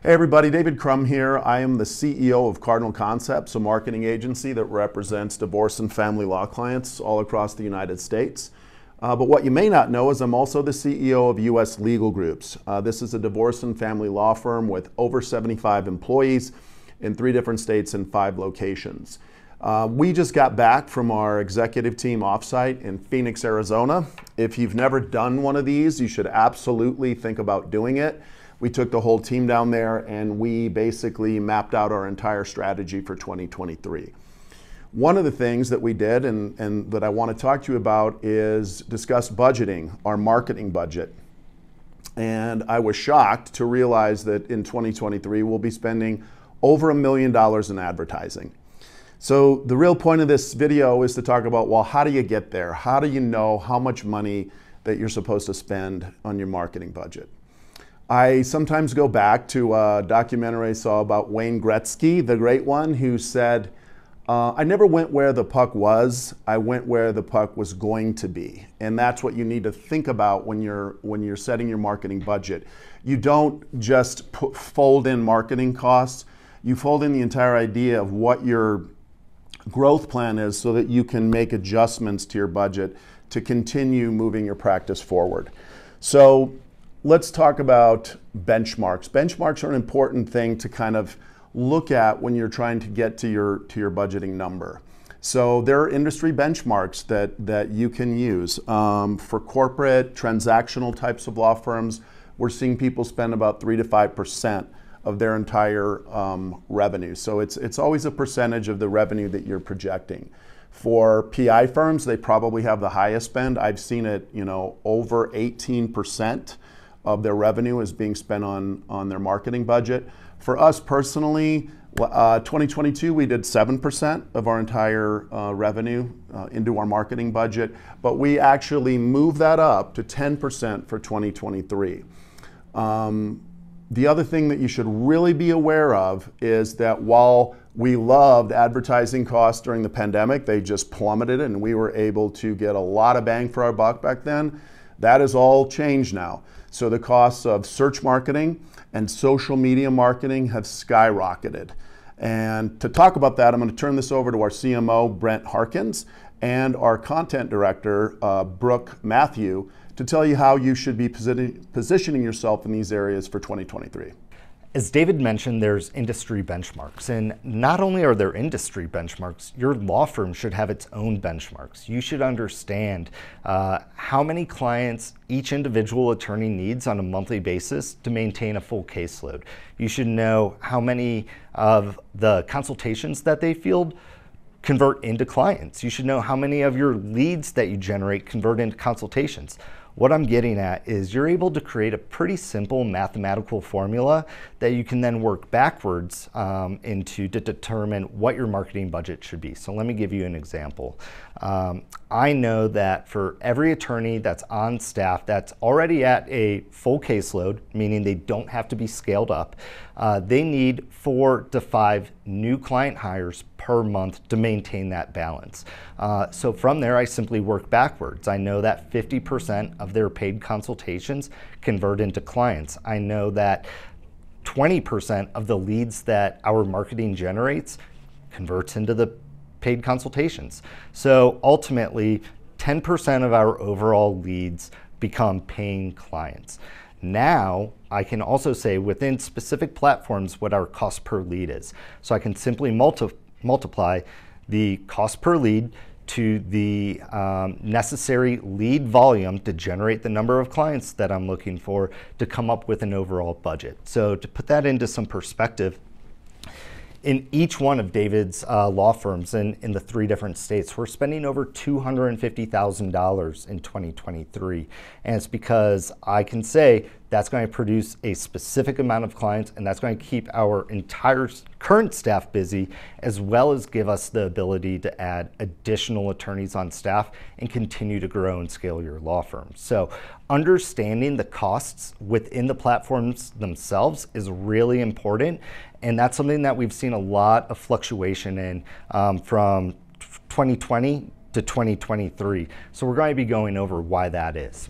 Hey everybody, David Crum here. I am the CEO of Cardinal Concepts, a marketing agency that represents divorce and family law clients all across the United States. But what you may not know is I'm also the CEO of US Legal Groups. This is a divorce and family law firm with over 75 employees in 3 different states and 5 locations. We just got back from our executive team offsite in Phoenix, Arizona. If you've never done one of these, you should absolutely think about doing it. We took the whole team down there and we basically mapped out our entire strategy for 2023. One of the things that we did and that I want to talk to you about is discuss budgeting, our marketing budget. And I was shocked to realize that in 2023 we'll be spending over $1 million in advertising. So the real point of this video is to talk about, well, how do you get there? How do you know how much money that you're supposed to spend on your marketing budget? I sometimes go back to a documentary I saw about Wayne Gretzky, the great one, who said, I never went where the puck was, I went where the puck was going to be. And that's what you need to think about when you're setting your marketing budget. You don't just fold in marketing costs, you fold in the entire idea of what your growth plan is so that you can make adjustments to your budget to continue moving your practice forward. So let's talk about benchmarks. Benchmarks are an important thing to kind of look at when you're trying to get to your budgeting number. So there are industry benchmarks that you can use. For corporate, transactional types of law firms, we're seeing people spend about 3 to 5% of their entire revenue. So it's always a percentage of the revenue that you're projecting. For PI firms, they probably have the highest spend. I've seen it, over 18% of their revenue is being spent on their marketing budget. For us personally, 2022 we did 7% of our entire revenue into our marketing budget, but we actually moved that up to 10% for 2023. The other thing that you should really be aware of is that while we loved advertising costs during the pandemic, they just plummeted and we were able to get a lot of bang for our buck back then. That is all changed now. So the costs of search marketing and social media marketing have skyrocketed. And to talk about that, I'm going to turn this over to our CMO, Brent Harkins, and our content director, Brooke Matthew, to tell you how you should be positioning yourself in these areas for 2023. As David mentioned, there's industry benchmarks, and not only are there industry benchmarks, your law firm should have its own benchmarks. You should understand how many clients each individual attorney needs on a monthly basis to maintain a full caseload. You should know how many of the consultations that they field convert into clients. You should know how many of your leads that you generate convert into consultations. What I'm getting at is you're able to create a pretty simple mathematical formula that you can then work backwards into to determine what your marketing budget should be. So let me give you an example. I know that for every attorney that's on staff that's already at a full caseload, meaning they don't have to be scaled up, they need 4 to 5 new client hires per month to maintain that balance. So from there, I simply work backwards. I know that 50% of their paid consultations convert into clients. I know that 20% of the leads that our marketing generates converts into the paid consultations. So ultimately, 10% of our overall leads become paying clients. Now, I can also say within specific platforms what our cost per lead is. So I can simply multiply the cost per lead to the necessary lead volume to generate the number of clients that I'm looking for to come up with an overall budget. So to put that into some perspective, in each one of David's law firms in the 3 different states, we're spending over $250,000 in 2023. And it's because I can say that's going to produce a specific amount of clients, and that's going to keep our entire current staff busy, as well as give us the ability to add additional attorneys on staff and continue to grow and scale your law firm. So understanding the costs within the platforms themselves is really important. And that's something that we've seen a lot of fluctuation in from 2020 to 2023. So we're going to be going over why that is.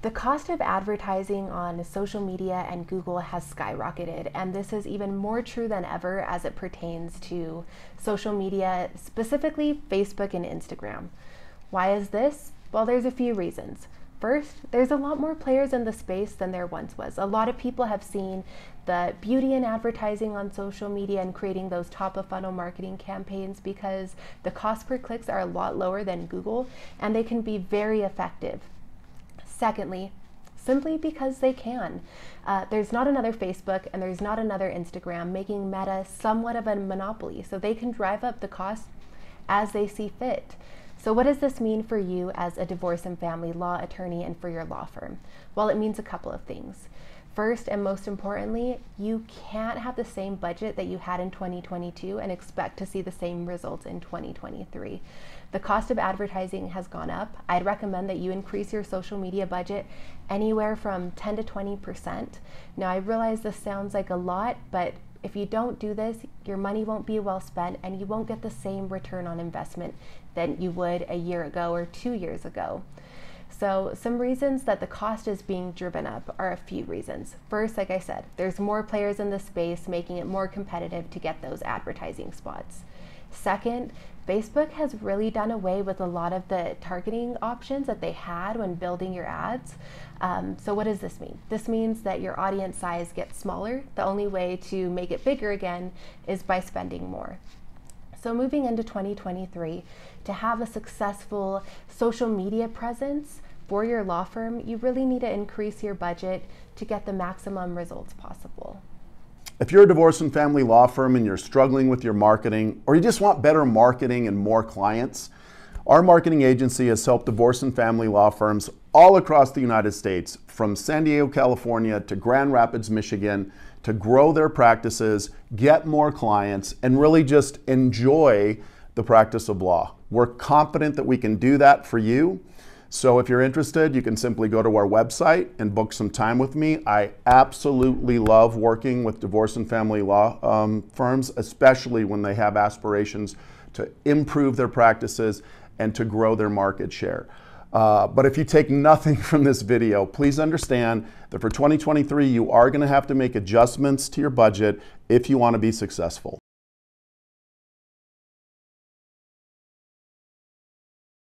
The cost of advertising on social media and Google has skyrocketed, and this is even more true than ever as it pertains to social media, specifically Facebook and Instagram. Why is this? Well, there's a few reasons. First, there's a lot more players in the space than there once was. A lot of people have seen the beauty in advertising on social media and creating those top of funnel marketing campaigns because the cost per clicks are a lot lower than Google, and they can be very effective. Secondly, simply because they can. There's not another Facebook and there's not another Instagram, making Meta somewhat of a monopoly, so they can drive up the cost as they see fit. So what does this mean for you as a divorce and family law attorney and for your law firm? Well, it means a couple of things. First and most importantly, you can't have the same budget that you had in 2022 and expect to see the same results in 2023. The cost of advertising has gone up. I'd recommend that you increase your social media budget anywhere from 10 to 20%. Now, I realize this sounds like a lot, but if you don't do this, your money won't be well spent and you won't get the same return on investment than you would a year ago or 2 years ago. So some reasons that the cost is being driven up are a few reasons. First, like I said, there's more players in the space, making it more competitive to get those advertising spots. Second, Facebook has really done away with a lot of the targeting options that they had when building your ads. So what does this mean? This means that your audience size gets smaller. The only way to make it bigger again is by spending more. So moving into 2023, to have a successful social media presence for your law firm, you really need to increase your budget to get the maximum results possible. If you're a divorce and family law firm and you're struggling with your marketing, or you just want better marketing and more clients, our marketing agency has helped divorce and family law firms all across the United States, from San Diego, California to Grand Rapids, Michigan, to grow their practices, get more clients, and really just enjoy the practice of law. We're confident that we can do that for you. So if you're interested, you can simply go to our website and book some time with me. I absolutely love working with divorce and family law firms, especially when they have aspirations to improve their practices and to grow their market share. But if you take nothing from this video, please understand that for 2023, you are going to have to make adjustments to your budget if you want to be successful.